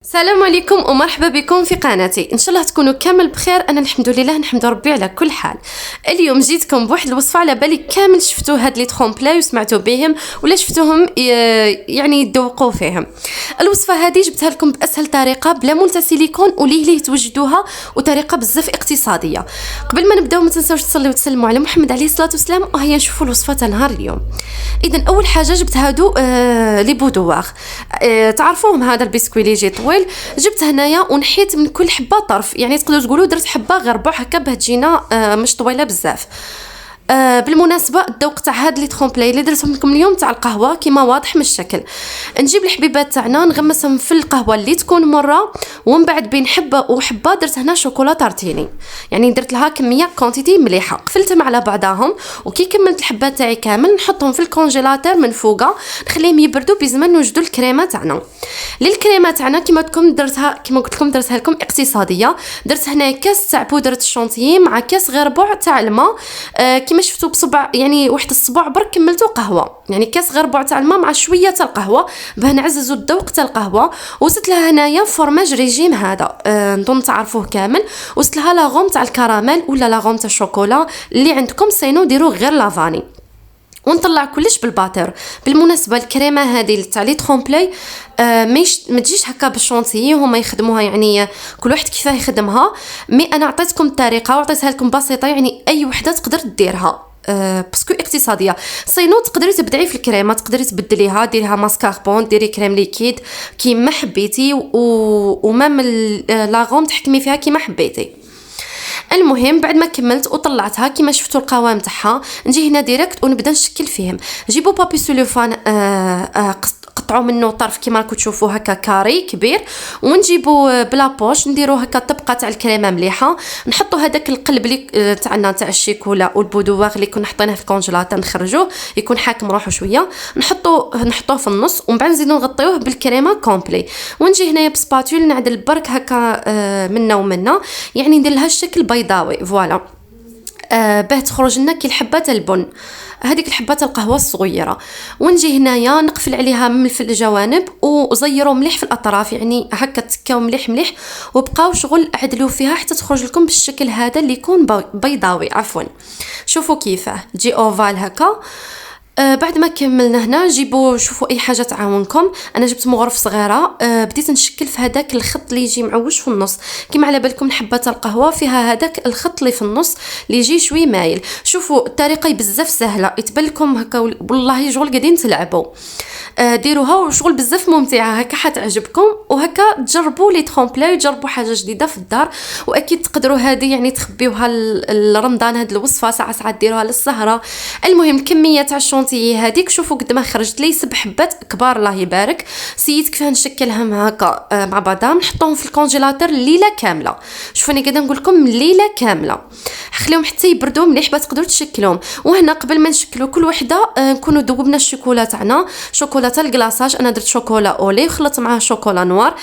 السلام عليكم ومرحبا بكم في قناتي. ان شاء الله تكونوا كامل بخير. انا الحمد لله نحمد ربي على كل حال. اليوم جيتكم بواحد الوصفه على بالي كامل شفتوا هاد لي ترومبلاي وسمعتوا بهم ولا شفتوهم يعني يذوقوا فيهم. الوصفه هذه جبتها لكم باسهل طريقه بلا مولتا سيليكون وليه توجدوها وطريقه بزاف اقتصاديه. قبل ما نبداو ما تنساوش تصليو وتسلموا على محمد عليه الصلاه والسلام. وهيا نشوفوا الوصفه تاع نهار اليوم. اذا اول حاجه جبت هادو لي بودواغ، تعرفوهم هذا البسكوي اللي يجي طويل. جبت هنايا ونحيت من كل حبه طرف، يعني تقدروا تقولوا درت حبه غير ربع هكا باه تجينا مش طويله بزاف. بالمناسبه الذوق تاع هاد لي ترومبلاي اللي درتهم لكم اليوم تاع القهوه كيما واضح من الشكل. نجيب الحبيبات تاعنا نغمسهم في القهوه اللي تكون مره، ومن بعد بين حبه وحبه درت هنا شوكولا تارتيني، يعني درت لها كميه كونتيتي مليحه، قفلتهم على بعضهم. وكي كملت الحبات تاعي كامل نحطهم في الكونجيلاتور من فوقه، نخليهم يبردوا بزمان نوجدوا الكريمه تاعنا. للكريمه تاعنا كما قلت لكم درتها لكم اقتصاديه. درت هنا كاس تاع بودره الشونتيي مع كاس غير ربع تاع الماء، كما شفتوا بصبع، يعني واحد الصباع برك كملتوا قهوه، يعني كاس غير ربع تاع الماء مع شويه تاع القهوه باه نعززوا الذوق تاع القهوه. وزدت لها هنايا فرماج ريجيم هذا، نظن تعرفوه كامل. وزدت لها لاغوم تاع الكراميل ولا لاغوم تاع الشوكولا اللي عندكم سينو ديروا غير لافاني، ونطلع كلش بالباتر. بالمناسبه الكريمه هذه تاع لي ترومبلاي ما تجيش هكا بالشونتيي، هما يخدموها يعني كل واحد كيفاه يخدمها. مي انا عطيتكم الطريقه وعطيتها لكم بسيطه، يعني اي وحده تقدر ديرها باسكو اقتصاديه. صينو تقدري تبدعي في الكريمه، تقدري تبدليها ديريها ماسكاربون، ديري كريم ليكيد كيما حبيتي، ومام لاغوم تحكمي فيها كيما حبيتي. المهم بعد ما كملت وطلعتها كيما شفتوا القوام تاعها، نجي هنا ديريكت ونبدا نشكل فيهم. جيبوا بابي سولوفان قطعوا منه طرف كيما راكم تشوفوا هكا كاري كبير، ونجيبوا بلا بوش نديروا هكا طبقه تاع الكريمه مليحه. نحطوا هذاك القلب اللي تاعنا تاع الشيكولا والبودواغ اللي كنا حطيناه في الكونجيلاتور نخرجوه يكون حاكم روحه شويه، نحطوه في النص، ومن بعد نزيدو نغطيوه بالكريمه كومبلي. ونجي هنايا بسباتول نعدل برك هكا منا ومنا، يعني ندير لها الشكل بيضاوي فوالا، باه تخرج لنا كي الحبات البن، هذيك الحبات القهوه الصغيره. ونجي هنايا نقفل عليها من في الجوانب وزيروا مليح في الاطراف، يعني هكا تكاو مليح مليح، وبقاو شغل عدلوا فيها حتى تخرج لكم بالشكل هذا اللي يكون بيضاوي. عفوا شوفوا كيفاه تجي اوفال هكا. بعد ما كملنا هنا جيبوا شوفوا اي حاجه تعاونكم. انا جبت مغرف صغيره، بديت نشكل في هذاك الخط اللي يجي معوج في النص، كيما على بالكم حبات القهوه فيها هذاك الخط اللي في النص اللي يجي شوي مايل. شوفوا الطريقه بزاف سهله، يتبان لكم هكا والله شغل قاعدين تلعبوا. ديروها وشغل بزاف ممتعه هكا حتعجبكم، وهكا تجربوا لي ترومبلاي وتجربوا حاجه جديده في الدار. واكيد تقدروا هذه يعني تخبيوها لرمضان، هذه الوصفه ساعات ديروها للسهره. المهم كميه تاع الشونتيي هذيك شوفوا قد ما خرجت لي 7 حبات كبار الله يبارك. سيت كيف نشكلهم هكا مع بعضهم، نحطهم في الكونجيلاتور ليله كامله. شوفوا انا قاعده نقول لكم ليله كامله، خليهم حتى يبردوا مليح باش تقدروا تشكلوهم. وهنا قبل ما نشكلوا كل وحده نكونوا ذوبنا الشوكولا تاعنا، شوكولا تاع الكلاصاج. انا درت شوكولا اولي وخلطت معها شوكولا نوار،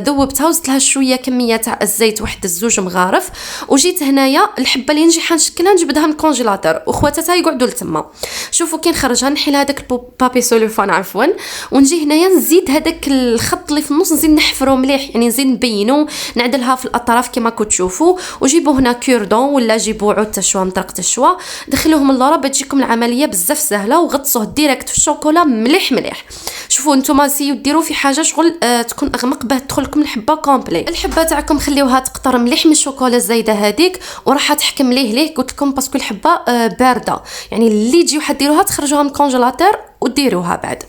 ذوبتها وزدت لها شويه كميه تاع الزيت، واحد الزوج مغارف. وجيت هنايا الحبه اللي نجي حنشكلها نجبدها من الكونجيلاتور وخواتاتها يقعدوا لتما. شوفوا كي نخرجها نحي هذاك البابي سولوفان عفوا، ونجي هنايا نزيد هذاك الخط اللي في النص نزيد نحفرو مليح، يعني نزيد نبينو نعدلها في الاطراف كما كنتوا تشوفوا. وجيبوا هنا كوردون ولا جيبوا عود تشوا مطرقه الشوا، دخلوهم اللورا بتجيكم العمليه بزاف سهله، وغطسوه ديريكت في الشوكولا مليح مليح. شوفوا نتوما سيو ديروا في حاجه شغل تكون اغمق باه تدخل لكم الحبه كومبلي. الحبه تاعكم خليوها تقطر مليح من الشوكولا الزايده هذيك، وراح تحكم ليه قلت لكم باسكو الحبه بارده، يعني اللي تجيو حديروها تخرجوها من الكونجيلاتور وديروها. بعد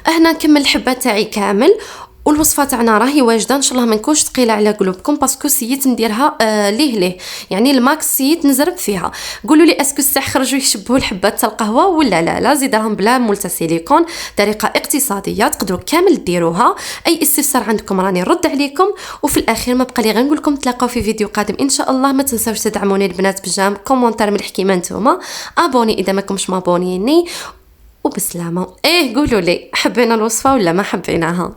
هنا نكمل الحبه تاعي كامل، والوصفه تاعنا راهي واجده ان شاء الله ما نكونش ثقيله على قلوبكم، باسكو سيت نديرها ليه يعني الماكس سيت نزرب فيها. قولوا لي اسكو الصح خرجوا يشبهوا الحبات تاع القهوه ولا لا زيدهم بلا مولتا سيليكون، طريقه اقتصاديه تقدروا كامل ديروها. اي استفسار عندكم راني نرد عليكم. وفي الاخير ما بقى لي غير نقول لكم تلاقاو في فيديو قادم ان شاء الله. ما تنساوش تدعموني البنات بجام كومونتير مليح كيما نتوما، ابوني اذا ما كنتش مابونيني، وبسلامه. قولوا لي حبينا الوصفه ولا ما حبيناها.